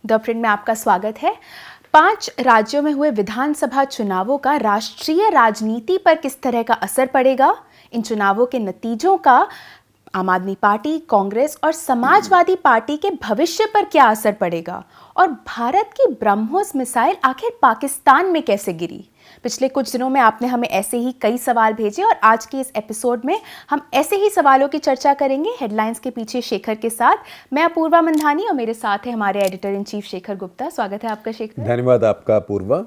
The print में आपका स्वागत है। 5 राज्यों में हुए विधानसभा चुनावों का राष्ट्रीय राजनीति पर किस तरह का असर पड़ेगा, इन चुनावों के नतीजों का आम आदमी पार्टी, कांग्रेस और समाजवादी पार्टी के भविष्य पर क्या असर पड़ेगा, और भारत की ब्रह्मोस मिसाइल आखिर पाकिस्तान में कैसे गिरी। पिछले कुछ दिनों में आपने हमें ऐसे ही कई सवाल भेजे और आज के इस एपिसोड में हम ऐसे ही सवालों की चर्चा करेंगे हेडलाइंस के पीछे शेखर के साथ। मैं अपूर्वा मंधानी और मेरे साथ है हमारे editor in chief Shekhar Gupta. स्वागत है आपका शेखर। धन्यवाद आपका अपूर्वा।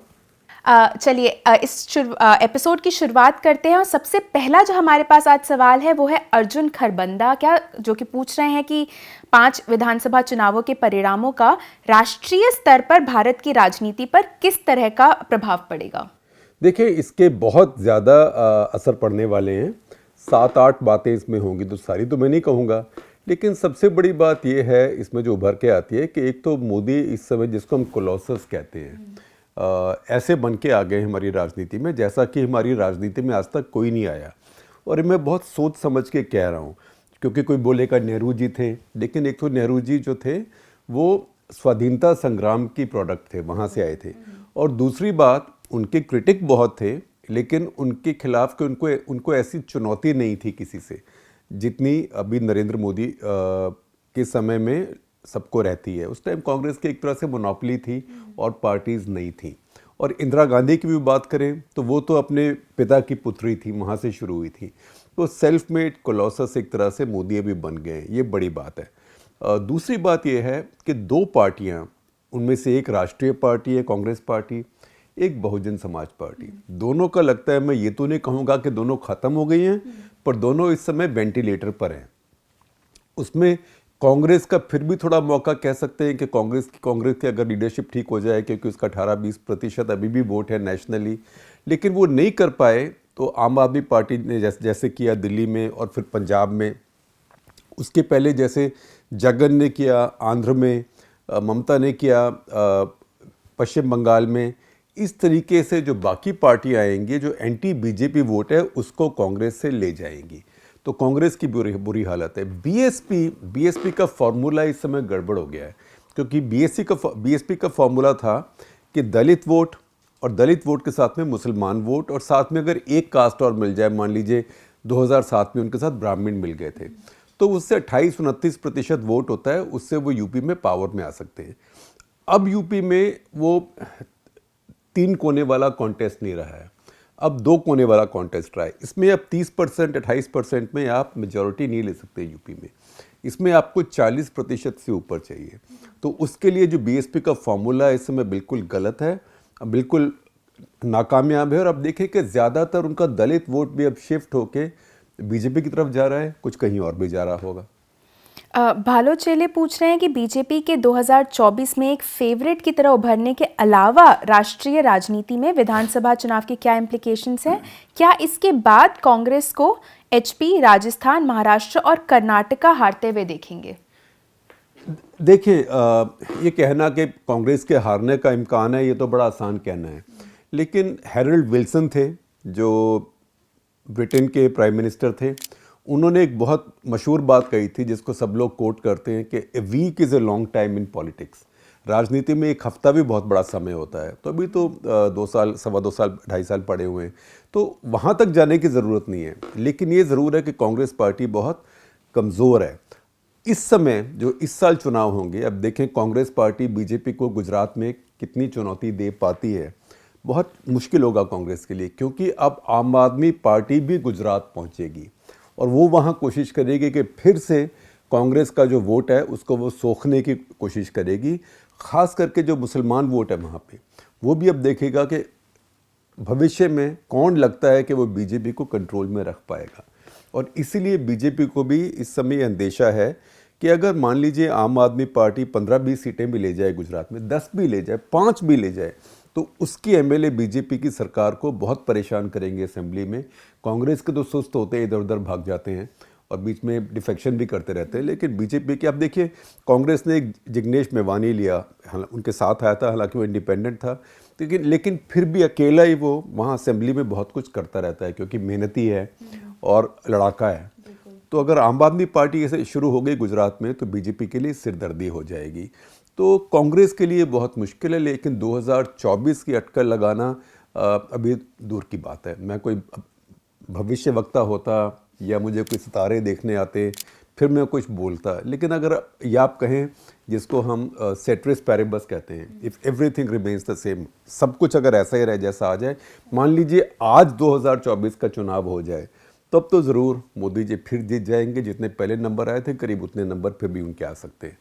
चलिए इस एपिसोड की शुरुआत करते हैं और सबसे पहला जो हमारे पास आज सवाल है वो है अर्जुन खरबंदा जो कि पूछ रहे हैं कि 5 विधानसभा चुनावों के परिणामों का राष्ट्रीय स्तर पर भारत की राजनीति पर किस तरह का प्रभाव पड़ेगा। देखिए, इसके बहुत ज़्यादा असर पड़ने वाले हैं। 7-8 बातें इसमें होंगी, तो सारी तो मैं नहीं कहूँगा, लेकिन सबसे बड़ी बात यह है इसमें जो उभर के आती है कि एक तो मोदी इस समय जिसको हम कोलोसस कहते हैं, ऐसे बन के आ गए हमारी राजनीति में जैसा कि हमारी राजनीति में आज तक कोई नहीं आया। और मैं बहुत सोच समझ के कह रहा हूँ, क्योंकि कोई बोलेगा नेहरू जी थे, लेकिन एक तो नेहरू जी जो थे वो स्वाधीनता संग्राम की प्रोडक्ट थे, वहाँ से आए थे। और दूसरी बात, उनके क्रिटिक बहुत थे, लेकिन उनके खिलाफ के उनको ऐसी चुनौती नहीं थी किसी से जितनी अभी नरेंद्र मोदी के समय में सबको रहती है। उस टाइम कांग्रेस की एक तरह से मोनोपोली थी और पार्टीज नहीं थी। और इंदिरा गांधी की भी बात करें तो वो तो अपने पिता की पुत्री थी, वहाँ से शुरू हुई थी। तो सेल्फ मेड कोलोसस एक तरह से मोदी अभी बन गए, ये बड़ी बात है। दूसरी बात यह है कि 2 पार्टियाँ, उनमें से एक राष्ट्रीय पार्टी है कांग्रेस पार्टी, एक बहुजन समाज पार्टी, दोनों का लगता है, मैं ये तो नहीं कहूँगा कि दोनों ख़त्म हो गई हैं, पर दोनों इस समय वेंटिलेटर पर हैं। उसमें कांग्रेस का फिर भी थोड़ा मौका कह सकते हैं कि कांग्रेस की अगर लीडरशिप ठीक हो जाए, क्योंकि उसका 18-20% अभी भी वोट है नेशनली, लेकिन वो नहीं कर पाए तो आम आदमी पार्टी ने जैसे किया दिल्ली में और फिर पंजाब में, उसके पहले जैसे जगन ने किया आंध्र में, ममता ने किया पश्चिम बंगाल में, इस तरीके से जो बाकी पार्टियां आएंगी जो एंटी बीजेपी वोट है उसको कांग्रेस से ले जाएंगी। तो कांग्रेस की बुरी हालत है। बीएसपी का फॉर्मूला इस समय गड़बड़ हो गया है, क्योंकि बीएसपी का फॉर्मूला था कि दलित वोट और दलित वोट के साथ में मुसलमान वोट, और साथ में अगर एक कास्ट और मिल जाए, मान लीजिए 2007 में उनके साथ ब्राह्मण मिल गए थे, तो उससे 28-29% वोट होता है, उससे वो यूपी में पावर में आ सकते हैं। अब यूपी में वो 3 कोने वाला कॉन्टेस्ट नहीं रहा है, अब 2 कोने वाला कॉन्टेस्ट रहा है। इसमें अब 30% 28% में आप मेजॉरिटी नहीं ले सकते यूपी में, इसमें आपको 40% से ऊपर चाहिए। तो उसके लिए जो बीएसपी का फॉर्मूला है इस समय बिल्कुल गलत है, बिल्कुल नाकामयाब है। और अब देखें कि ज़्यादातर उनका दलित वोट भी अब शिफ्ट होके बीजेपी की तरफ जा रहा है, कुछ कहीं और भी जा रहा होगा। भालो चेले पूछ रहे हैं कि बीजेपी के 2024 में एक फेवरेट की तरह उभरने के अलावा राष्ट्रीय राजनीति में विधानसभा चुनाव के क्या इम्प्लीकेशंस हैं? क्या इसके बाद कांग्रेस को एचपी, राजस्थान, महाराष्ट्र और कर्नाटका हारते हुए देखेंगे? देखिए, ये कहना कि कांग्रेस के हारने का इम्कान है, ये तो बड़ा आसान कहना है, लेकिन हैरोल्ड विल्सन थे जो ब्रिटेन के प्राइम मिनिस्टर थे, उन्होंने एक बहुत मशहूर बात कही थी जिसको सब लोग कोट करते हैं कि a week is a long time in politics. राजनीति में एक हफ्ता भी बहुत बड़ा समय होता है। तो अभी तो 2 साल, 2.25 साल, 2.5 साल पड़े हुए हैं, तो वहाँ तक जाने की ज़रूरत नहीं है। लेकिन ये ज़रूर है कि कांग्रेस पार्टी बहुत कमज़ोर है इस समय। जो इस साल चुनाव होंगे, अब देखें कांग्रेस पार्टी बीजेपी को गुजरात में कितनी चुनौती दे पाती है। बहुत मुश्किल होगा कांग्रेस के लिए, क्योंकि अब आम आदमी पार्टी भी गुजरात पहुँचेगी और वो वहाँ कोशिश करेगी कि फिर से कांग्रेस का जो वोट है उसको वो सोखने की कोशिश करेगी। ख़ास करके जो मुसलमान वोट है वहाँ पे, वो भी अब देखेगा कि भविष्य में कौन लगता है कि वो बीजेपी को कंट्रोल में रख पाएगा। और इसीलिए बीजेपी को भी इस समय अंदेशा है कि अगर मान लीजिए आम आदमी पार्टी 15-20 सीटें भी ले जाए गुजरात में, 10 भी ले जाए, 5 भी ले जाए, तो उसकी एमएलए बीजेपी की सरकार को बहुत परेशान करेंगे असेंबली में। कांग्रेस के तो सुस्त होते हैं, इधर उधर भाग जाते हैं और बीच में डिफेक्शन भी करते रहते हैं, लेकिन बीजेपी के, आप देखिए कांग्रेस ने एक जिग्नेश मेवानी लिया, उनके साथ आया था, हालांकि वो इंडिपेंडेंट था, लेकिन फिर भी अकेला ही वो वहाँ असेंबली में बहुत कुछ करता रहता है, क्योंकि मेहनती है और लड़ाका है। तो अगर आम आदमी पार्टी ऐसे शुरू हो गई गुजरात में, तो बीजेपी के लिए सिरदर्दी हो जाएगी। तो कांग्रेस के लिए बहुत मुश्किल है, लेकिन 2024 की अटकल लगाना अभी दूर की बात है। मैं कोई भविष्य वक्ता होता या मुझे कोई सितारे देखने आते फिर मैं कुछ बोलता, लेकिन अगर ये आप कहें जिसको हम सेट्रिस पैरिबस कहते हैं, if everything remains the same, सब कुछ अगर ऐसा ही रह जैसा आ जाए, मान लीजिए आज 2024 का चुनाव हो जाए, तब तो ज़रूर मोदी जी फिर जीत जाएंगे। जितने पहले नंबर आए थे करीब उतने नंबर फिर भी उनके आ सकते हैं।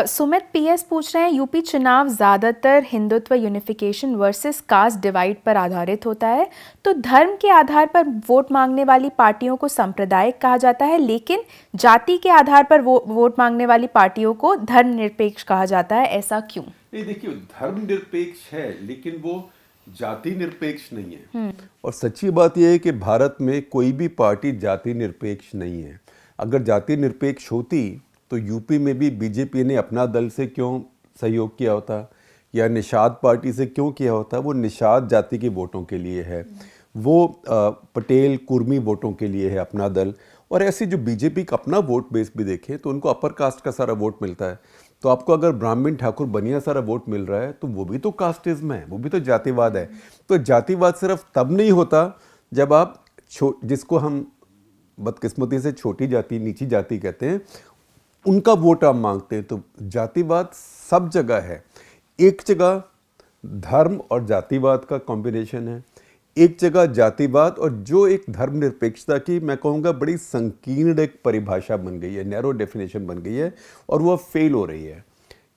सुमित पीएस पूछ रहे हैं, यूपी चुनाव ज़्यादातर Hindutva unification versus caste divide पर आधारित होता है, तो धर्म के आधार पर वोट मांगने वाली पार्टियों को सांप्रदायिक कहा जाता है, लेकिन जाति के आधार पर वोट मांगने वाली पार्टियों को धर्मनिरपेक्ष कहा जाता है, ऐसा क्यों? नहीं, देखिए धर्मनिरपेक्ष है लेकिन वो जाति निरपेक्ष नहीं है। और सच्ची बात यह है कि भारत में कोई भी पार्टी जाति निरपेक्ष नहीं है। अगर जाति निरपेक्ष होती तो यूपी में भी बीजेपी ने अपना दल से क्यों सहयोग किया होता, या निषाद पार्टी से क्यों किया होता? वो निषाद जाति के वोटों के लिए है, वो पटेल कुर्मी वोटों के लिए है अपना दल। और ऐसे जो बीजेपी का अपना वोट बेस भी देखें तो उनको अपर कास्ट का सारा वोट मिलता है। तो आपको अगर ब्राह्मण ठाकुर बनिया सारा वोट मिल रहा है तो वो भी तो कास्टिज्म है, वो भी तो जातिवाद है। तो जातिवाद सिर्फ तब नहीं होता जब आप जिसको हम बदकिस्मती से छोटी जाति नीची जाति कहते हैं उनका वोट आप मांगते हैं। तो जातिवाद सब जगह है। एक जगह धर्म और जातिवाद का कॉम्बिनेशन है, एक जगह जातिवाद और जो एक धर्मनिरपेक्षता की मैं कहूँगा बड़ी संकीर्ण एक परिभाषा बन गई है, नैरो डेफिनेशन बन गई है, और वो फेल हो रही है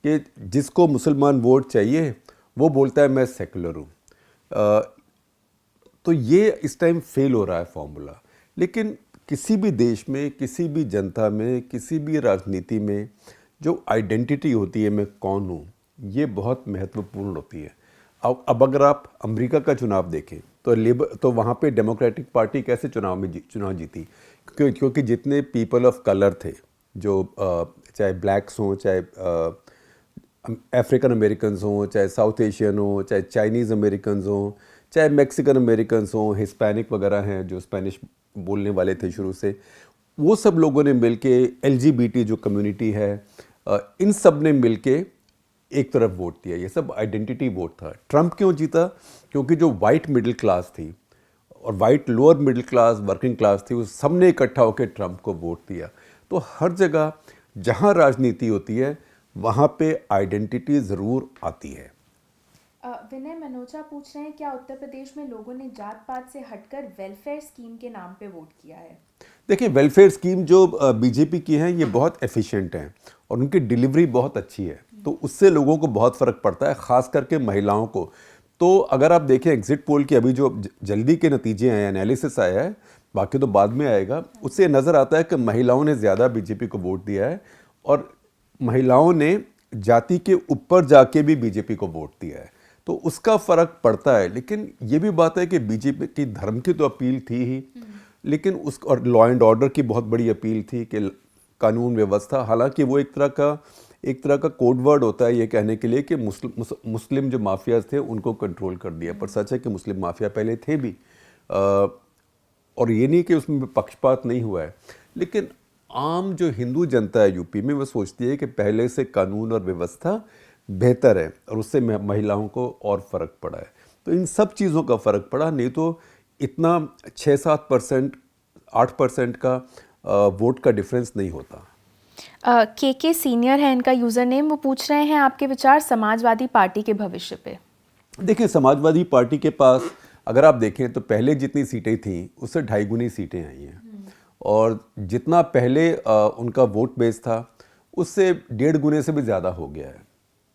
कि जिसको मुसलमान वोट चाहिए वो बोलता है मैं सेकुलर हूँ। तो ये इस टाइम फेल हो रहा है फॉर्मूला। लेकिन किसी भी देश में, किसी भी जनता में, किसी भी राजनीति में जो आइडेंटिटी होती है मैं कौन हूँ, ये बहुत महत्वपूर्ण होती है। अब अगर आप अमेरिका का चुनाव देखें तो वहाँ पे डेमोक्रेटिक पार्टी कैसे चुनाव जीती, क्योंकि जितने पीपल ऑफ कलर थे, जो चाहे ब्लैक्स हों, चाहे अफ्रीकन अमेरिकन हों, चाहे साउथ एशियन हों, चाहे चाइनीज़ अमेरिकन हों, चाहे मैक्सिकन अमेरिकन हों, हिस्पैनिक वगैरह हैं जो स्पेनिश बोलने वाले थे शुरू से, वो सब लोगों ने मिलके LGBT जो कम्युनिटी है, इन सब ने मिलके एक तरफ वोट दिया। ये सब आइडेंटिटी वोट था। ट्रंप क्यों जीता? क्योंकि जो वाइट मिडिल क्लास थी और white lower middle class, working class थी, वो सब ने इकट्ठा होकर ट्रंप को वोट दिया। तो हर जगह जहाँ राजनीति होती है वहाँ पे आइडेंटिटी ज़रूर आती है। विनय मनोचा पूछ रहे हैं, क्या उत्तर प्रदेश में लोगों ने जात पात से हटकर वेलफेयर स्कीम के नाम पे वोट किया है? देखिए, वेलफेयर स्कीम जो बीजेपी की हैं ये बहुत एफिशिएंट हैं और उनकी डिलीवरी बहुत अच्छी है, तो उससे लोगों को बहुत फ़र्क पड़ता है, ख़ास करके महिलाओं को। तो अगर आप देखें एग्जिट पोल की अभी जो जल्दी के नतीजे आए, एनालिसिस आया है, बाकी तो बाद में आएगा, उससे नज़र आता है कि महिलाओं ने ज़्यादा बीजेपी को वोट दिया है और महिलाओं ने जाति के ऊपर जाके भी बीजेपी को वोट दिया है, तो उसका फ़र्क पड़ता है। लेकिन ये भी बात है कि बीजेपी की धर्म की तो अपील थी ही, लेकिन उस और लॉ एंड ऑर्डर की बहुत बड़ी अपील थी कि कानून व्यवस्था, हालांकि वो एक तरह का कोड वर्ड होता है ये कहने के लिए कि मुस्लिम जो माफियाज थे उनको कंट्रोल कर दिया, पर सच है कि मुस्लिम माफिया पहले थे भी, और ये नहीं कि उसमें पक्षपात नहीं हुआ है। लेकिन आम जो हिंदू जनता है यूपी में वो सोचती है कि पहले से कानून और व्यवस्था बेहतर है और उससे महिलाओं को और फ़र्क पड़ा है। तो इन सब चीज़ों का फ़र्क पड़ा, नहीं तो इतना 6-7%, 8% का वोट का डिफरेंस नहीं होता। के सीनियर है इनका यूज़र नेम, वो पूछ रहे हैं आपके विचार समाजवादी पार्टी के भविष्य पे। देखिए, समाजवादी पार्टी के पास अगर आप देखें तो पहले जितनी सीटें थीं उससे 2.5 गुनी सीटें आई हैं, और जितना पहले उनका वोट बेस था उससे 1.5 गुने से भी ज़्यादा हो गया है।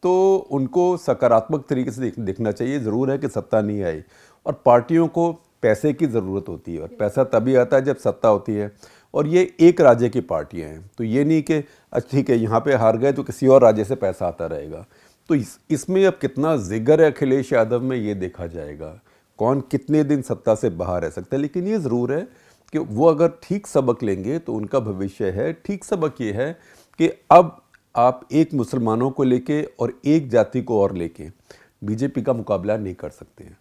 तो उनको सकारात्मक तरीके से देखना चाहिए। ज़रूर है कि सत्ता नहीं आई और पार्टियों को पैसे की ज़रूरत होती है, और पैसा तभी आता है जब सत्ता होती है, और ये एक राज्य की पार्टियां हैं, तो ये नहीं कि अच्छा ठीक है यहाँ पे हार गए तो किसी और राज्य से पैसा आता रहेगा। तो इसमें अब कितना जिगर है अखिलेश यादव में ये देखा जाएगा, कौन कितने दिन सत्ता से बाहर रह सकता है। लेकिन ये ज़रूर है कि वो अगर ठीक सबक लेंगे तो उनका भविष्य है। ठीक सबक ये है कि अब आप एक मुसलमानों को लेके और एक जाति को और लेके बीजेपी का मुकाबला नहीं कर सकते हैं।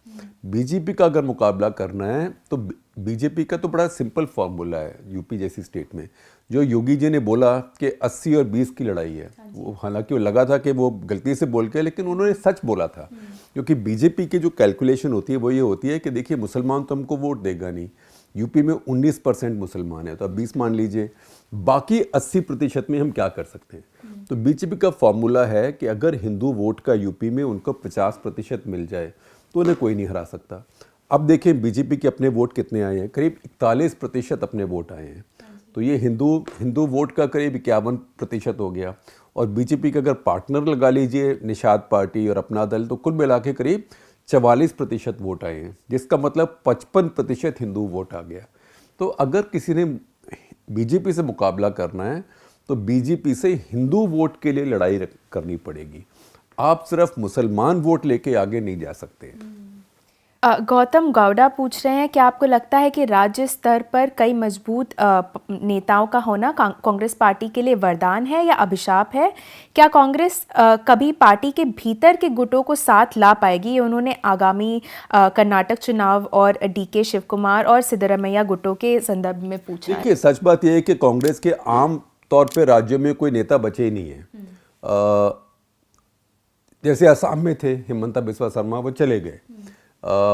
बीजेपी का अगर मुकाबला करना है तो बीजेपी का तो बड़ा सिंपल फॉर्मूला है यूपी जैसी स्टेट में, जो योगी जी ने बोला कि 80 और 20 की लड़ाई है, वो हालांकि वो लगा था कि वो गलती से बोल के, लेकिन उन्होंने सच बोला था। क्योंकि बीजेपी की जो कैलकुलेशन होती है वो ये होती है कि देखिए मुसलमान तो हमको वोट देगा नहीं, यूपी में 19% मुसलमान है, तो अब 20 मान लीजिए, बाकी 80% में हम क्या कर सकते हैं। तो बीजेपी का फॉर्मूला है कि अगर हिंदू वोट का यूपी में उनको 50% मिल जाए तो उन्हें कोई नहीं हरा सकता। अब देखें बीजेपी के अपने वोट कितने आए हैं, करीब 41% अपने वोट आए हैं। तो ये हिंदू वोट का करीब 51% हो गया, और बीजेपी का अगर पार्टनर लगा लीजिए निषाद पार्टी और अपना दल, तो कुल मिला के करीब 44% वोट आए हैं, जिसका मतलब 55% हिंदू वोट आ गया। तो अगर किसी ने बीजेपी से मुकाबला करना है तो बीजेपी से हिंदू वोट के लिए लड़ाई करनी पड़ेगी। आप सिर्फ मुसलमान वोट लेके आगे नहीं जा सकते। गौतम गौड़ा पूछ रहे हैं, क्या आपको लगता है कि राज्य स्तर पर कई मजबूत नेताओं का होना कांग्रेस पार्टी के लिए वरदान है या अभिशाप है? क्या कांग्रेस कभी पार्टी के भीतर के गुटों को साथ ला पाएगी? ये उन्होंने आगामी कर्नाटक चुनाव और डीके शिव कुमार और सिद्धरमैया गुटों के संदर्भ में पूछा है। देखिए, सच बात यह है कि कांग्रेस के आम तौर पे राज्यों में कोई नेता बचे ही नहीं है। जैसे असम में थे हिमंता बिस्वा शर्मा, वो चले गए।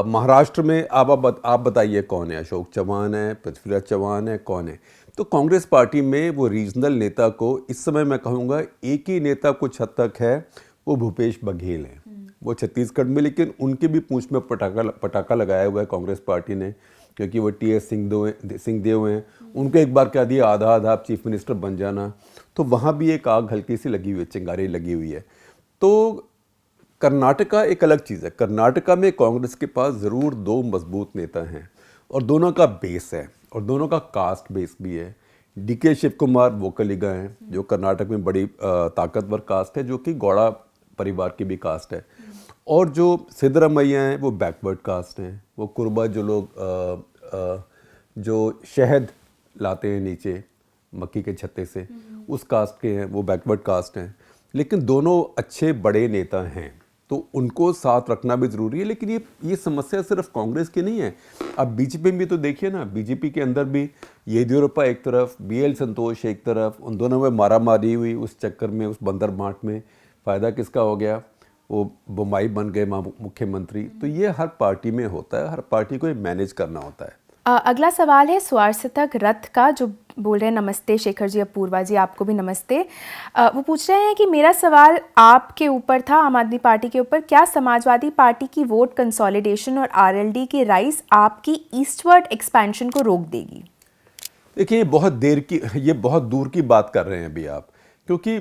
महाराष्ट्र में आप बताइए कौन है? अशोक चव्हाण है, पृथ्वीराज चव्हाण है, कौन है? तो कांग्रेस पार्टी में वो रीजनल नेता को इस समय मैं कहूँगा एक ही नेता कुछ हद तक है, वो भूपेश बघेल हैं। वो छत्तीसगढ़ में, लेकिन उनके भी पूंछ में पटाखा लगाया हुआ है कांग्रेस पार्टी ने, क्योंकि वो टी.एस. सिंहदेव हैं। उनको एक बार कह दिया आधा आधा आप चीफ मिनिस्टर बन जाना, तो वहाँ भी एक आग हल्की सी लगी हुई है, चिंगारी लगी हुई है। तो कर्नाटका एक अलग चीज़ है। कर्नाटका में कांग्रेस के पास ज़रूर 2 मजबूत नेता हैं, और दोनों का बेस है, और दोनों का कास्ट बेस भी है। डीके शिव कुमार वोकलिगा हैं, जो कर्नाटक में बड़ी ताकतवर कास्ट है, जो कि गौड़ा परिवार की भी कास्ट है। और जो सिद्धरमैया हैं वो बैकवर्ड कास्ट हैं। वो कुरबा जो लोग जो शहद लाते हैं नीचे मक्की के छत्ते से, उस कास्ट के हैं, वो बैकवर्ड कास्ट हैं। लेकिन दोनों अच्छे बड़े नेता हैं, तो उनको साथ रखना भी ज़रूरी है। लेकिन ये समस्या सिर्फ कांग्रेस की नहीं है। अब बीजेपी में भी तो देखिए ना, बीजेपी के अंदर भी येदियुरप्पा एक तरफ, BL संतोष एक तरफ, उन दोनों में मारामारी हुई उस चक्कर में, उस बंदर मार्ट में। फ़ायदा किसका हो गया? वो बोम्बाई बन गए मुख्यमंत्री। तो ये हर पार्टी में होता है, हर पार्टी को ये मैनेज करना होता है। अगला सवाल है स्वार्थक रथ का, जो बोल रहे हैं नमस्ते शेखर जी, अपूर्वा जी आपको भी नमस्ते। वो पूछ रहे हैं कि मेरा सवाल आपके ऊपर था, आम आदमी पार्टी के ऊपर। क्या समाजवादी पार्टी की वोट कंसोलिडेशन और RLD की राइज आपकी ईस्टवर्ड एक्सपेंशन को रोक देगी? देखिए, ये बहुत दूर की बात कर रहे हैं अभी आप, क्योंकि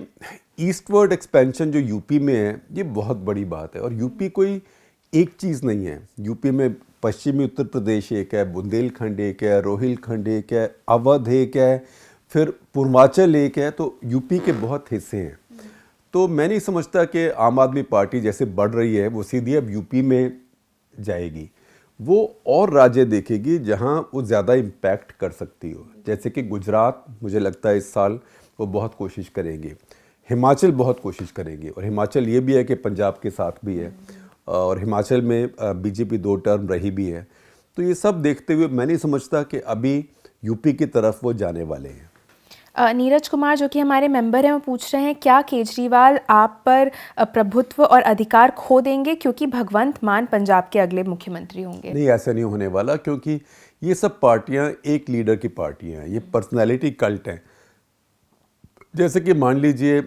ईस्टवर्ड एक्सपेंशन जो यूपी में है ये बहुत बड़ी बात है। और यूपी कोई एक चीज़ नहीं है। यूपी में पश्चिमी उत्तर प्रदेश एक है, बुंदेलखंड एक है, रोहिलखंड एक है, अवध एक है, फिर पूर्वांचल एक है। तो यूपी के बहुत हिस्से हैं। तो मैं नहीं समझता कि आम आदमी पार्टी जैसे बढ़ रही है वो सीधी अब यूपी में जाएगी। वो और राज्य देखेगी जहां वो ज़्यादा इम्पैक्ट कर सकती हो। जैसे कि गुजरात, मुझे लगता है इस साल वो बहुत कोशिश करेंगे। हिमाचल बहुत कोशिश करेंगे, और हिमाचल ये भी है कि पंजाब के साथ भी है, और हिमाचल में बीजेपी 2 टर्म रही भी है। तो ये सब देखते हुए मैं नहीं समझता कि अभी यूपी की तरफ वो जाने वाले हैं। नीरज कुमार जो कि हमारे मेंबर हैं, वो पूछ रहे हैं, क्या केजरीवाल आप पर प्रभुत्व और अधिकार खो देंगे क्योंकि भगवंत मान पंजाब के अगले मुख्यमंत्री होंगे? नहीं, ऐसा नहीं होने वाला, क्योंकि ये सब पार्टियां एक लीडर की पार्टियां हैं। ये पर्सनैलिटी कल्ट हैं। जैसे कि मान लीजिए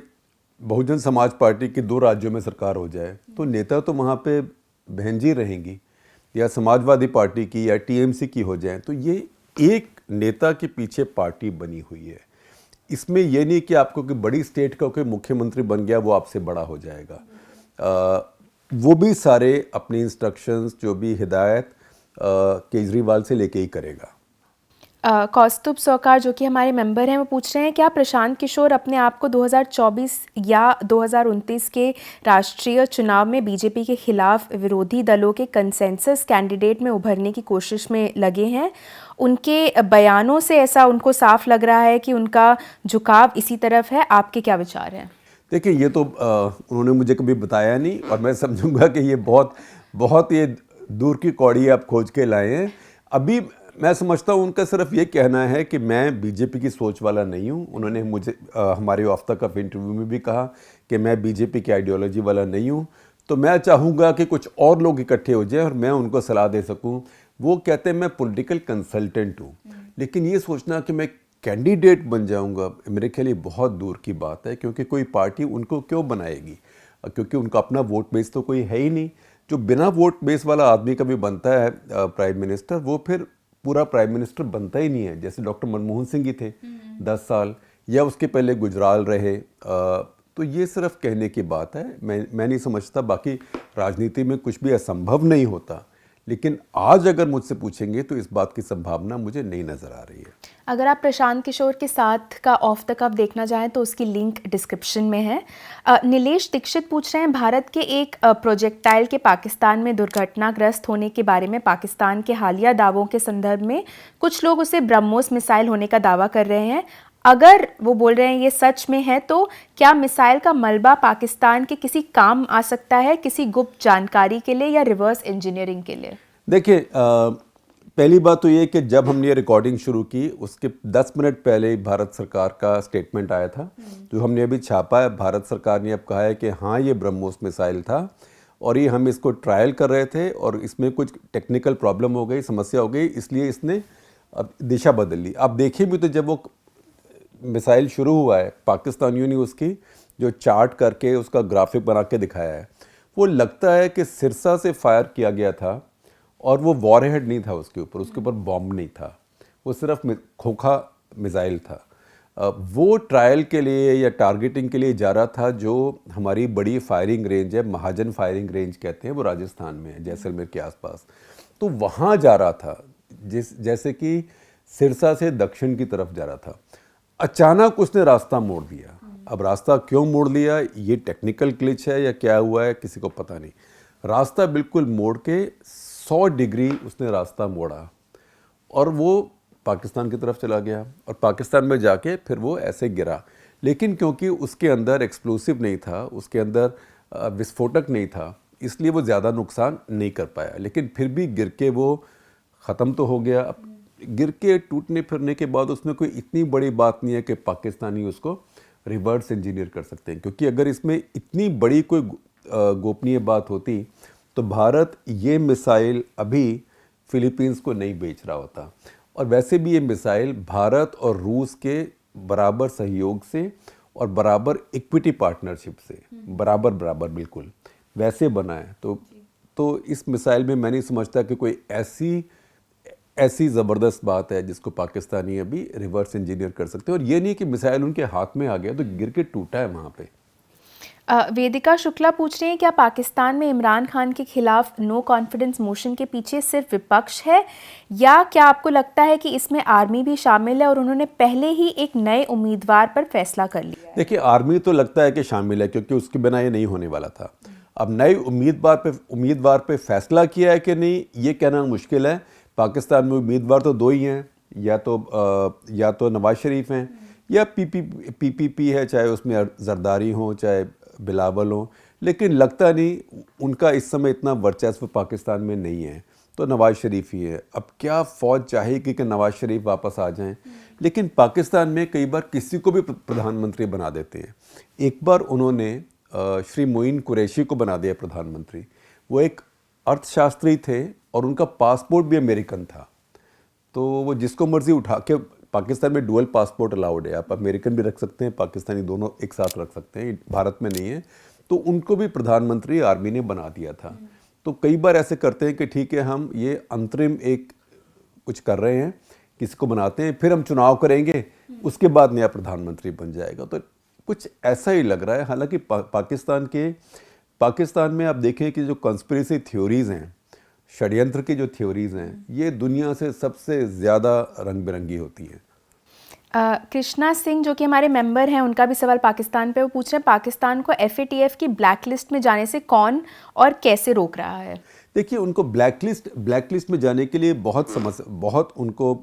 बहुजन समाज पार्टी की 2 राज्यों में सरकार हो जाए, तो नेता तो वहाँ पे बहन जी रहेंगी, या समाजवादी पार्टी की या TMC की हो जाए, तो ये एक नेता के पीछे पार्टी बनी हुई है। इसमें यह नहीं कि आपको कि बड़ी स्टेट का कोई मुख्यमंत्री बन गया वो आपसे बड़ा हो जाएगा। वो भी सारे अपनी इंस्ट्रक्शंस, जो भी हिदायत केजरीवाल से लेके ही करेगा। कौस्तुभ सौकार जो कि हमारे मेंबर हैं, वो पूछ रहे हैं, क्या प्रशांत किशोर अपने आप को 2024 या 2029 के राष्ट्रीय चुनाव में बीजेपी के खिलाफ विरोधी दलों के कंसेंसस कैंडिडेट में उभरने की कोशिश में लगे हैं? उनके बयानों से ऐसा उनको साफ लग रहा है कि उनका झुकाव इसी तरफ है। आपके क्या विचार हैं? देखिए, ये तो उन्होंने मुझे कभी बताया नहीं, और मैं समझूंगा कि ये बहुत बहुत ये दूर की कौड़ी आप खोज के लाए हैं। अभी मैं समझता हूँ उनका सिर्फ ये कहना है कि मैं बीजेपी की सोच वाला नहीं हूँ। उन्होंने मुझे हमारे ऑफ द कफ इंटरव्यू में भी कहा कि मैं बीजेपी की आइडियोलॉजी वाला नहीं हूँ। तो मैं चाहूँगा कि कुछ और लोग इकट्ठे हो जाएं और मैं उनको सलाह दे सकूँ। वो कहते हैं मैं पॉलिटिकल कंसल्टेंट हूँ, लेकिन ये सोचना कि मैं कैंडिडेट बन जाऊँगा, मेरे ख्याल ये बहुत दूर की बात है, क्योंकि कोई पार्टी उनको क्यों बनाएगी, क्योंकि उनका अपना वोट बेस तो कोई है ही नहीं। जो बिना वोट बेस वाला आदमी कभी बनता है प्राइम मिनिस्टर, वो फिर पूरा प्राइम मिनिस्टर बनता ही नहीं है। जैसे डॉक्टर मनमोहन सिंह ही थे 10 साल, या उसके पहले गुजराल रहे। तो ये सिर्फ कहने की बात है, मैं नहीं समझता। बाकी राजनीति में कुछ भी असंभव नहीं होता, लेकिन आज अगर मुझसे पूछेंगे तो इस बात की संभावना मुझे नहीं नज़र आ रही है। अगर आप प्रशांत किशोर के साथ का ऑफ द कफ देखना चाहें तो उसकी लिंक डिस्क्रिप्शन में है। नीलेश दीक्षित पूछ रहे हैं, भारत के एक प्रोजेक्टाइल के पाकिस्तान में दुर्घटनाग्रस्त होने के बारे में पाकिस्तान के हालिया दावों के संदर्भ में कुछ लोग उसे ब्रह्मोस मिसाइल होने का दावा कर रहे हैं। अगर वो बोल रहे हैं ये सच में है, तो क्या मिसाइल का मलबा पाकिस्तान के किसी काम आ सकता है, किसी गुप्त जानकारी के लिए या रिवर्स इंजीनियरिंग के लिए? देखिए, पहली बात तो ये कि जब हमने ये रिकॉर्डिंग शुरू की उसके 10 मिनट पहले ही भारत सरकार का स्टेटमेंट आया था, जो हमने अभी छापा है। भारत सरकार ने अब कहा है कि हाँ, ये ब्रह्मोस मिसाइल था और ये हम इसको ट्रायल कर रहे थे और इसमें कुछ टेक्निकल प्रॉब्लम हो गई, समस्या हो गई, इसलिए इसने अब दिशा बदल ली। आप देखिए भी तो जब वो मिसाइल शुरू हुआ है, पाकिस्तानियों ने उसकी जो चार्ट करके उसका ग्राफिक बना के दिखाया है, वो लगता है कि सिरसा से फायर किया गया था और वो वॉरहेड नहीं था उसके ऊपर बॉम्ब नहीं था, वो सिर्फ खोखा मिसाइल था। वो ट्रायल के लिए या टारगेटिंग के लिए जा रहा था, जो हमारी बड़ी फायरिंग रेंज है, महाजन फायरिंग रेंज कहते हैं, वो राजस्थान में है, जैसलमेर के आसपास। तो वहाँ जा रहा था, जैसे कि सिरसा से दक्षिण की तरफ जा रहा था। अचानक उसने रास्ता मोड़ दिया। अब रास्ता क्यों मोड़ लिया, ये टेक्निकल ग्लिच है या क्या हुआ है, किसी को पता नहीं। रास्ता बिल्कुल मोड़ के 100 डिग्री उसने रास्ता मोड़ा और वो पाकिस्तान की तरफ चला गया और पाकिस्तान में जाके फिर वो ऐसे गिरा। लेकिन क्योंकि उसके अंदर एक्सप्लोसिव नहीं था, उसके अंदर विस्फोटक नहीं था, इसलिए वो ज़्यादा नुकसान नहीं कर पाया। लेकिन फिर भी गिर के वो ख़त्म तो हो गया। अब गिर के टूटने फिरने के बाद उसमें कोई इतनी बड़ी बात नहीं है कि पाकिस्तानी उसको रिवर्स इंजीनियर कर सकते हैं, क्योंकि अगर इसमें इतनी बड़ी कोई गोपनीय बात होती तो भारत ये मिसाइल अभी फिलीपींस को नहीं बेच रहा होता। और वैसे भी ये मिसाइल भारत और रूस के बराबर सहयोग से और बराबर इक्विटी पार्टनरशिप से बराबर बिल्कुल वैसे बना है। तो इस मिसाइल में मैं नहीं समझता कि कोई ऐसी ज़बरदस्त बात है जिसको पाकिस्तानी अभी रिवर्स इंजीनियर कर सकते हैं। और ये नहीं कि मिसाइल उनके हाथ में आ गया तो गिर के टूटा है वहाँ पे। वेदिका शुक्ला पूछ रही हैं, क्या पाकिस्तान में इमरान खान के खिलाफ नो कॉन्फिडेंस मोशन के पीछे सिर्फ विपक्ष है, या क्या आपको लगता है कि इसमें आर्मी भी शामिल है और उन्होंने पहले ही एक नए उम्मीदवार पर फैसला कर लिया है? देखिए, आर्मी तो लगता है कि शामिल है, क्योंकि उसके बिना ये नहीं होने वाला था। अब नए उम्मीदवार पे फैसला किया है कि नहीं, ये कहना मुश्किल है। पाकिस्तान में उम्मीदवार तो दो ही हैं, या तो नवाज शरीफ हैं या पीपीपी है, चाहे उसमें जरदारी हो चाहे बिलावल हो। लेकिन लगता नहीं उनका इस समय इतना वर्चस्व पाकिस्तान में नहीं है, तो नवाज शरीफ ही है। अब क्या फ़ौज चाहेगी कि नवाज शरीफ वापस आ जाएं? लेकिन पाकिस्तान में कई बार किसी को भी प्रधानमंत्री बना देते हैं। एक बार उन्होंने श्री मोइन कुरैशी को बना दिया प्रधानमंत्री। वो एक अर्थशास्त्री थे और उनका पासपोर्ट भी अमेरिकन था, तो वो जिसको मर्जी उठा के, पाकिस्तान में डुअल पासपोर्ट अलाउड है, आप अमेरिकन भी रख सकते हैं, पाकिस्तानी दोनों एक साथ रख सकते हैं, भारत में नहीं है। तो उनको भी प्रधानमंत्री आर्मी ने बना दिया था। तो कई बार ऐसे करते हैं कि ठीक है, हम ये अंतरिम एक कुछ कर रहे हैं, किसी को बनाते हैं, फिर हम चुनाव करेंगे, उसके बाद नया प्रधानमंत्री बन जाएगा। तो कुछ ऐसा ही लग रहा है। हालांकि पाकिस्तान में आप देखें कि जो कॉन्स्पिरेसी थ्योरीज़ हैं, षड्यंत्र की जो थ्योरीज़ हैं, ये दुनिया से सबसे ज़्यादा रंग बिरंगी होती हैं। कृष्णा सिंह जो कि हमारे मेंबर हैं, उनका भी सवाल पाकिस्तान पे, वो पूछ रहे हैं पाकिस्तान को FATF की ब्लैक लिस्ट में जाने से कौन और कैसे रोक रहा है? देखिए, उनको ब्लैक लिस्ट में जाने के लिए बहुत उनको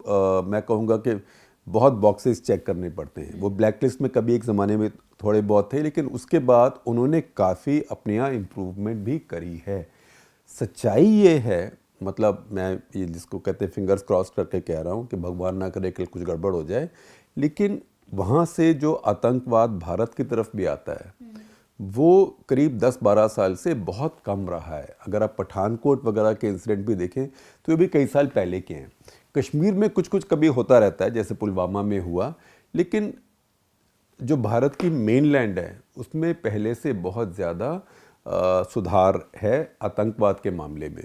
मैं कहूँगा कि बहुत बॉक्सेस चेक करने पड़ते हैं। वो ब्लैक लिस्ट में कभी एक ज़माने में थोड़े बहुत थे, लेकिन उसके बाद उन्होंने काफ़ी अपने यहाँ इम्प्रूवमेंट भी करी है। सच्चाई ये है मतलब मैं ये जिसको कहते हैं फिंगर्स क्रॉस करके कह रहा हूँ कि भगवान ना करे कि कुछ गड़बड़ हो जाए, लेकिन वहाँ से जो आतंकवाद भारत की तरफ भी आता है वो करीब 10-12 साल से बहुत कम रहा है। अगर आप पठानकोट वगैरह के इंसिडेंट भी देखें तो ये भी कई साल पहले के हैं। कश्मीर में कुछ कुछ कभी होता रहता है, जैसे पुलवामा में हुआ, लेकिन जो भारत की मेनलैंड है उसमें पहले से बहुत ज़्यादा सुधार है आतंकवाद के मामले में।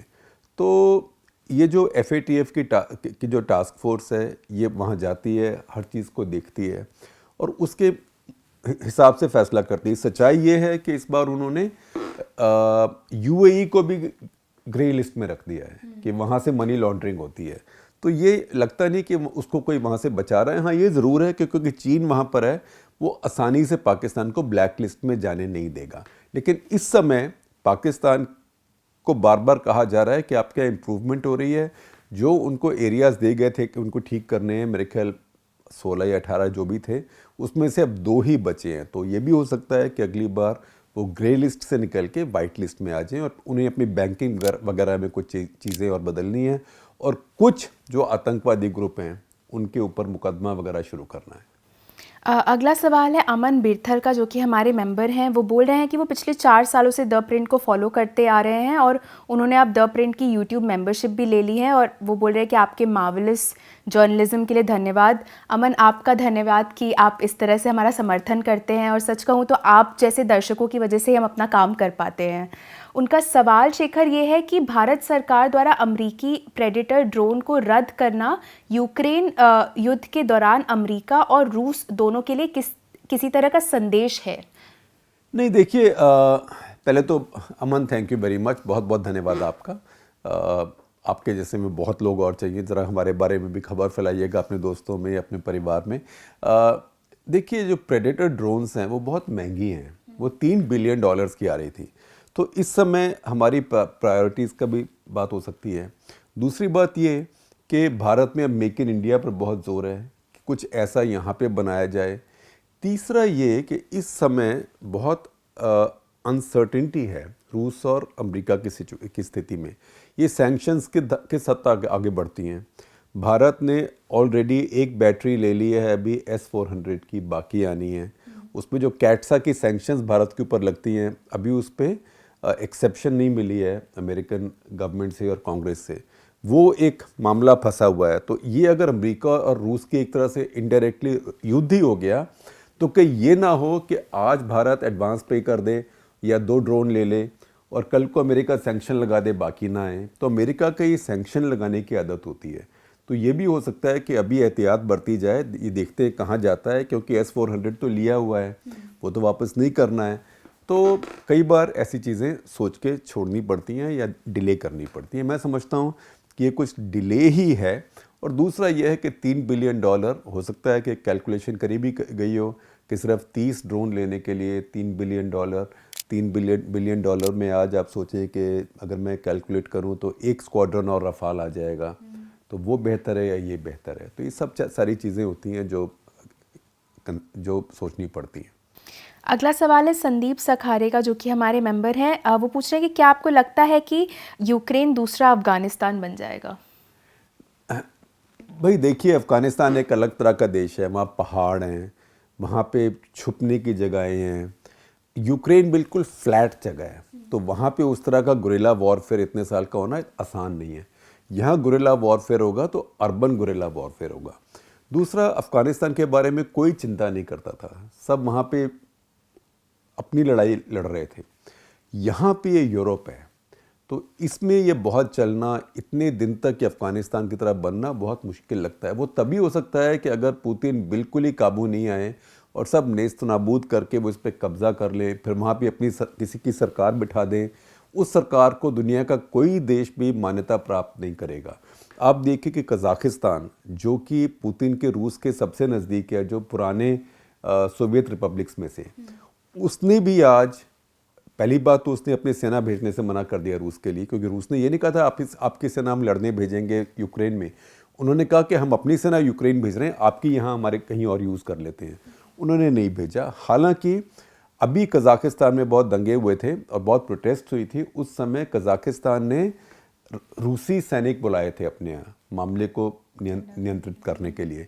तो ये जो FATF की जो टास्क फोर्स है ये वहाँ जाती है, हर चीज़ को देखती है और उसके हिसाब से फैसला करती है। सच्चाई ये है कि इस बार उन्होंने UAE को भी ग्रे लिस्ट में रख दिया है कि वहाँ से मनी लॉन्ड्रिंग होती है। तो ये लगता नहीं कि उसको कोई वहाँ से बचा रहा है। हाँ, ये ज़रूर है कि क्योंकि चीन वहाँ पर है, वो आसानी से पाकिस्तान को ब्लैक लिस्ट में जाने नहीं देगा। लेकिन इस समय पाकिस्तान को बार बार कहा जा रहा है कि आपके इम्प्रूवमेंट हो रही है। जो उनको एरियाज़ दे गए थे कि उनको ठीक करने हैं, मेरे ख्याल 16 या 18 जो भी थे, उसमें से अब 2 ही बचे हैं। तो ये भी हो सकता है कि अगली बार वो ग्रे लिस्ट से निकल के वाइट लिस्ट में आ जाएं और उन्हें अपनी बैंकिंग वगैरह में कुछ चीज़ें और बदलनी है और कुछ जो आतंकवादी ग्रुप हैं उनके ऊपर मुकदमा वगैरह शुरू करना है। अगला सवाल है अमन बिरथल का, जो कि हमारे मेंबर हैं। वो बोल रहे हैं कि वो पिछले 4 सालों से द प्रिंट को फॉलो करते आ रहे हैं और उन्होंने अब द प्रिंट की यूट्यूब मेंबरशिप भी ले ली है और वो बोल रहे हैं कि आपके मार्वलस जर्नलिज्म के लिए धन्यवाद। अमन, आपका धन्यवाद कि आप इस तरह से हमारा समर्थन करते हैं और सच कहूँ तो आप जैसे दर्शकों की वजह से हम अपना काम कर पाते हैं। उनका सवाल शेखर ये है कि भारत सरकार द्वारा अमेरिकी प्रेडेटर ड्रोन को रद्द करना यूक्रेन युद्ध के दौरान अमेरिका और रूस दोनों के लिए किसी तरह का संदेश है? नहीं, देखिए, पहले तो अमन थैंक यू वेरी मच, बहुत बहुत धन्यवाद आपका। आपके जैसे में बहुत लोग और चाहिए, ज़रा हमारे बारे में भी खबर फैलाइएगा अपने दोस्तों में, अपने परिवार में। देखिए, जो प्रेडेटर ड्रोन्स हैं वो बहुत महंगी हैं, वो $3 बिलियन की आ रही थी। तो इस समय हमारी प्रायोरिटीज़ का भी बात हो सकती है। दूसरी बात ये कि भारत में अब मेक इन इंडिया पर बहुत जोर है कि कुछ ऐसा यहाँ पे बनाया जाए। तीसरा ये कि इस समय बहुत अनसर्टेनिटी है रूस और अमेरिका की स्थिति में। ये सैंक्शंस के साथ आगे बढ़ती हैं। भारत ने ऑलरेडी एक बैटरी ले ली है अभी S-400 की, बाकी आनी है। उसमें जो कैटसा की सैंक्शंस भारत के ऊपर लगती हैं, अभी उस पर एक्सेप्शन नहीं मिली है अमेरिकन गवर्नमेंट से और कांग्रेस से, वो एक मामला फंसा हुआ है। तो ये अगर अमेरिका और रूस की एक तरह से इनडायरेक्टली युद्ध ही हो गया तो कहीं ये ना हो कि आज भारत एडवांस पे कर दे या 2 ड्रोन ले ले और कल को अमेरिका सैंक्शन लगा दे, बाकी ना आए। तो अमेरिका का ये सैंक्शन लगाने की आदत होती है। तो ये भी हो सकता है कि अभी एहतियात बरती जाए, ये देखते हैं कहाँ जाता है, क्योंकि S-400 तो लिया हुआ है, वो तो वापस नहीं करना है। तो कई बार ऐसी चीज़ें सोच के छोड़नी पड़ती हैं या डिले करनी पड़ती हैं। मैं समझता हूँ कि ये कुछ डिले ही है। और दूसरा ये है कि $3 बिलियन हो सकता है कि कैलकुलेशन करीब ही गई हो कि सिर्फ 30 ड्रोन लेने के लिए $3 बिलियन, $3 बिलियन में आज आप सोचें कि अगर मैं कैलकुलेट करूँ तो एक स्क्वाड्रन और रफाल आ जाएगा, तो वो बेहतर है या ये बेहतर है। तो ये सब सारी चीज़ें होती हैं जो सोचनी पड़ती हैं। अगला सवाल है संदीप सखारे का, जो कि हमारे मेंबर हैं। वो पूछ रहे हैं कि क्या आपको लगता है कि यूक्रेन दूसरा अफगानिस्तान बन जाएगा? भाई देखिए, अफ़गानिस्तान एक अलग तरह का देश है, वहाँ पहाड़ हैं, वहाँ पे छुपने की जगहें हैं। यूक्रेन बिल्कुल फ्लैट जगह है, तो वहाँ पे उस तरह का गुरिल्ला वॉरफेयर इतने साल का होना आसान नहीं है। यहाँ गुरिल्ला वॉरफेयर होगा तो अर्बन गुरिल्ला वॉरफेयर होगा। दूसरा, अफ़गानिस्तान के बारे में कोई चिंता नहीं करता था, सब वहाँ पे अपनी लड़ाई लड़ रहे थे। यहाँ पे ये यूरोप है, तो इसमें ये बहुत चलना, इतने दिन तक कि अफ़गानिस्तान की तरह बनना बहुत मुश्किल लगता है। वो तभी हो सकता है कि अगर पुतिन बिल्कुल ही काबू नहीं आए और सब नेस्त नाबूद करके वो इस पर कब्ज़ा कर ले, फिर वहाँ पे अपनी किसी की सरकार बिठा दें। उस सरकार को दुनिया का कोई देश भी मान्यता प्राप्त नहीं करेगा। आप देखिए कि कज़ाकिस्तान, जो कि पुतिन के रूस के सबसे नज़दीक है, जो पुराने सोवियत रिपब्लिक्स में से, उसने भी आज, पहली बात तो उसने अपनी सेना भेजने से मना कर दिया रूस के लिए, क्योंकि रूस ने ये नहीं कहा था आपकी सेना हम लड़ने भेजेंगे यूक्रेन में। उन्होंने कहा कि हम अपनी सेना यूक्रेन भेज रहे हैं, आपकी यहाँ हमारे कहीं और यूज़ कर लेते हैं। उन्होंने नहीं भेजा। हालांकि अभी कज़ाकिस्तान में बहुत दंगे हुए थे और बहुत प्रोटेस्ट हुई थी। उस समय कज़ाकिस्तान ने रूसी सैनिक बुलाए थे अपने यहाँ मामले को नियंत्रित करने के लिए।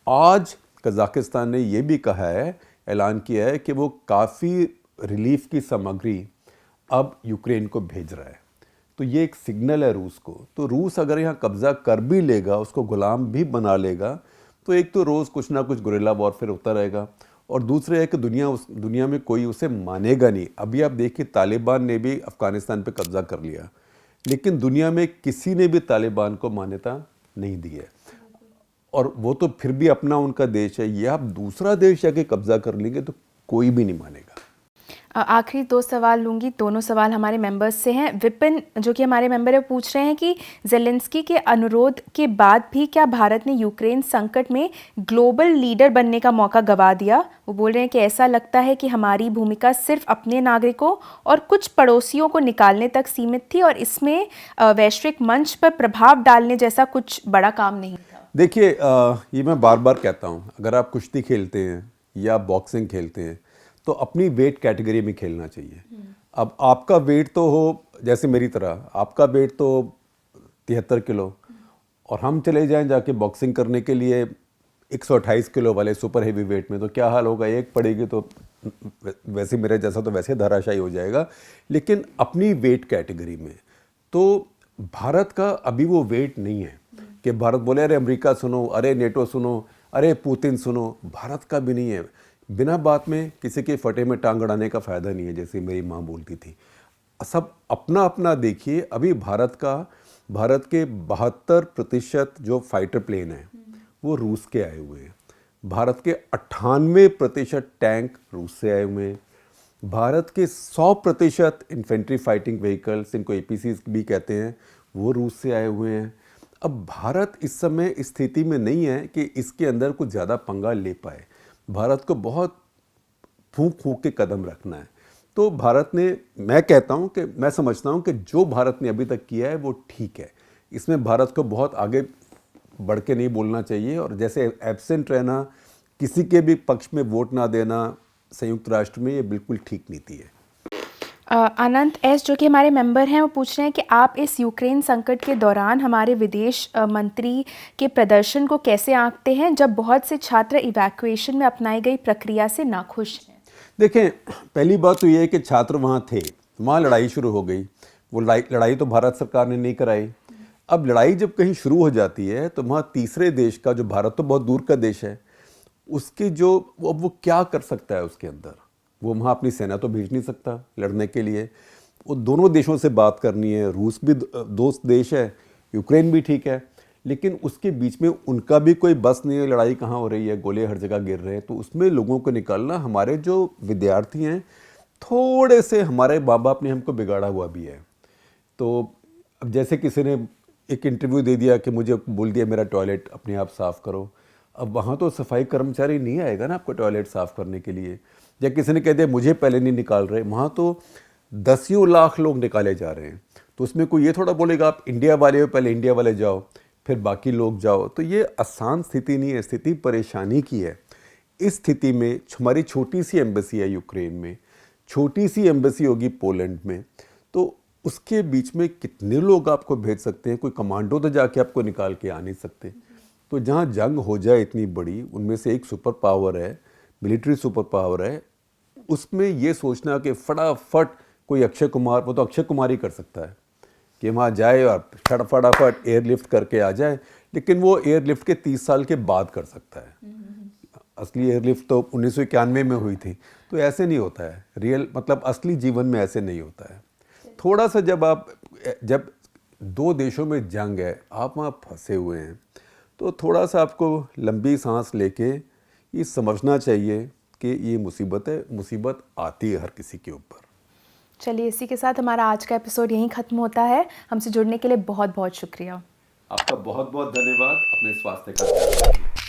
आज कजाकिस्तान ने ये भी कहा है, ऐलान किया है कि वो काफ़ी रिलीफ की सामग्री अब यूक्रेन को भेज रहा है। तो ये एक सिग्नल है रूस को। तो रूस अगर यहाँ कब्जा कर भी लेगा, उसको गुलाम भी बना लेगा, तो एक तो रोज़ कुछ ना कुछ गुरिल्ला वॉरफेयर होता रहेगा, और दूसरे है कि दुनिया में कोई उसे मानेगा नहीं। अभी आप देखिए तालिबान ने भी अफ़गानिस्तान पे कब्जा कर लिया, लेकिन दुनिया में किसी ने भी तालिबान को मान्यता नहीं दी है, और वो तो फिर भी अपना उनका देश है। ये आप दूसरा देश जाके कब्जा कर लेंगे तो कोई भी नहीं मानेगा। आखिरी 2 सवाल लूँगी, दोनों सवाल हमारे मेंबर्स से हैं। विपिन जो कि हमारे मेंबर है, पूछ रहे हैं कि ज़ेलेंस्की के अनुरोध के बाद भी क्या भारत ने यूक्रेन संकट में ग्लोबल लीडर बनने का मौका गंवा दिया? वो बोल रहे हैं कि ऐसा लगता है कि हमारी भूमिका सिर्फ अपने नागरिकों और कुछ पड़ोसियों को निकालने तक सीमित थी और इसमें वैश्विक मंच पर प्रभाव डालने जैसा कुछ बड़ा काम नहीं था। देखिए, ये मैं बार बार कहता हूँ, अगर आप कुश्ती खेलते हैं या बॉक्सिंग खेलते हैं तो अपनी वेट कैटेगरी में खेलना चाहिए। अब आपका वेट तो हो, जैसे मेरी तरह आपका वेट तो 73 किलो, और हम चले जाएं जाके बॉक्सिंग करने के लिए 128 किलो वाले सुपर हेवी वेट में, तो क्या हाल होगा? एक पड़ेगी तो वैसे मेरे जैसा तो वैसे धराशायी हो जाएगा। लेकिन अपनी वेट कैटेगरी में तो भारत का अभी वो वेट नहीं है कि भारत बोले अरे अमेरिका सुनो, अरे नेटो सुनो, अरे पुतिन सुनो। भारत का भी नहीं है। बिना बात में किसी के फटे में टांग अड़ाने का फ़ायदा नहीं है, जैसे मेरी माँ बोलती थी। सब अपना अपना देखिए। अभी भारत के 72% जो फाइटर प्लेन हैं वो रूस के आए हुए हैं। भारत के 98% टैंक रूस से आए हुए हैं। भारत के 100% इन्फेंट्री फाइटिंग व्हीकल्स, इनको APCs भी कहते हैं, वो रूस से आए हुए हैं। अब भारत इस समय इस स्थिति में नहीं है कि इसके अंदर कुछ ज़्यादा पंगा ले पाए। भारत को बहुत फूंक के कदम रखना है। तो भारत ने, मैं कहता हूं कि मैं समझता हूं कि जो भारत ने अभी तक किया है वो ठीक है। इसमें भारत को बहुत आगे बढ़ के नहीं बोलना चाहिए, और जैसे एब्सेंट रहना, किसी के भी पक्ष में वोट ना देना संयुक्त राष्ट्र में, ये बिल्कुल ठीक नीति है। अनंत एस जो कि हमारे मेंबर हैं, वो पूछ रहे हैं कि आप इस यूक्रेन संकट के दौरान हमारे विदेश मंत्री के प्रदर्शन को कैसे आंकते हैं, जब बहुत से छात्र इवैक्यूएशन में अपनाई गई प्रक्रिया से नाखुश हैं? देखें, पहली बात तो ये है कि छात्र वहाँ थे, वहाँ लड़ाई शुरू हो गई। वो लड़ाई तो भारत सरकार ने नहीं कराई। अब लड़ाई जब कहीं शुरू हो जाती है तो वहाँ तीसरे देश का, जो भारत तो बहुत दूर का देश है, उसकी जो वो क्या कर सकता है उसके अंदर? वो वहाँ अपनी सेना तो भेज नहीं सकता लड़ने के लिए। वो दोनों देशों से बात करनी है। रूस भी दोस्त देश है, यूक्रेन भी ठीक है, लेकिन उसके बीच में उनका भी कोई बस नहीं है। लड़ाई कहाँ हो रही है, गोले हर जगह गिर रहे हैं। तो उसमें लोगों को निकालना, हमारे जो विद्यार्थी हैं थोड़े से, हमारे माँ बाप ने हमको बिगाड़ा हुआ भी है। तो अब जैसे किसी ने एक इंटरव्यू दे दिया कि मुझे बोल दिया मेरा टॉयलेट अपने आप साफ़ करो, अब वहाँ तो सफाई कर्मचारी नहीं आएगा ना आपको टॉयलेट साफ़ करने के लिए। या किसी ने कह दिया मुझे पहले नहीं निकाल रहे, वहाँ तो 10 लाख लोग निकाले जा रहे हैं। तो उसमें कोई ये थोड़ा बोलेगा आप इंडिया वाले हो, पहले इंडिया वाले जाओ फिर बाकी लोग जाओ। तो ये आसान स्थिति नहीं है, स्थिति परेशानी की है। इस स्थिति में हमारी छोटी सी एम्बेसी है यूक्रेन में, छोटी सी एम्बेसी होगी पोलैंड में, तो उसके बीच में कितने लोग आपको भेज सकते हैं? कोई कमांडो तो जाके आपको निकाल के आ नहीं सकते। तो जहाँ जंग हो जाए इतनी बड़ी, उनमें से एक सुपर पावर है, मिलिट्री सुपर पावर है, उसमें ये सोचना कि फटाफट कोई अक्षय कुमार, वो तो अक्षय कुमार ही कर सकता है कि वहाँ जाए और फटाफट एयरलिफ्ट करके आ जाए, लेकिन वो एयरलिफ्ट के 30 साल के बाद कर सकता है। असली एयरलिफ्ट तो 1991 में हुई थी। तो ऐसे नहीं होता है रियल, मतलब असली जीवन में ऐसे नहीं होता है। थोड़ा सा जब 2 देशों में जंग है, आप वहाँ फंसे हुए हैं, तो थोड़ा सा आपको लंबी सांस लेके ये समझना चाहिए कि ये मुसीबत है, मुसीबत आती है हर किसी के ऊपर। चलिए, इसी के साथ हमारा आज का एपिसोड यहीं ख़त्म होता है। हमसे जुड़ने के लिए बहुत बहुत शुक्रिया। आपका बहुत बहुत धन्यवाद। अपने स्वास्थ्य का ख्याल रखिए।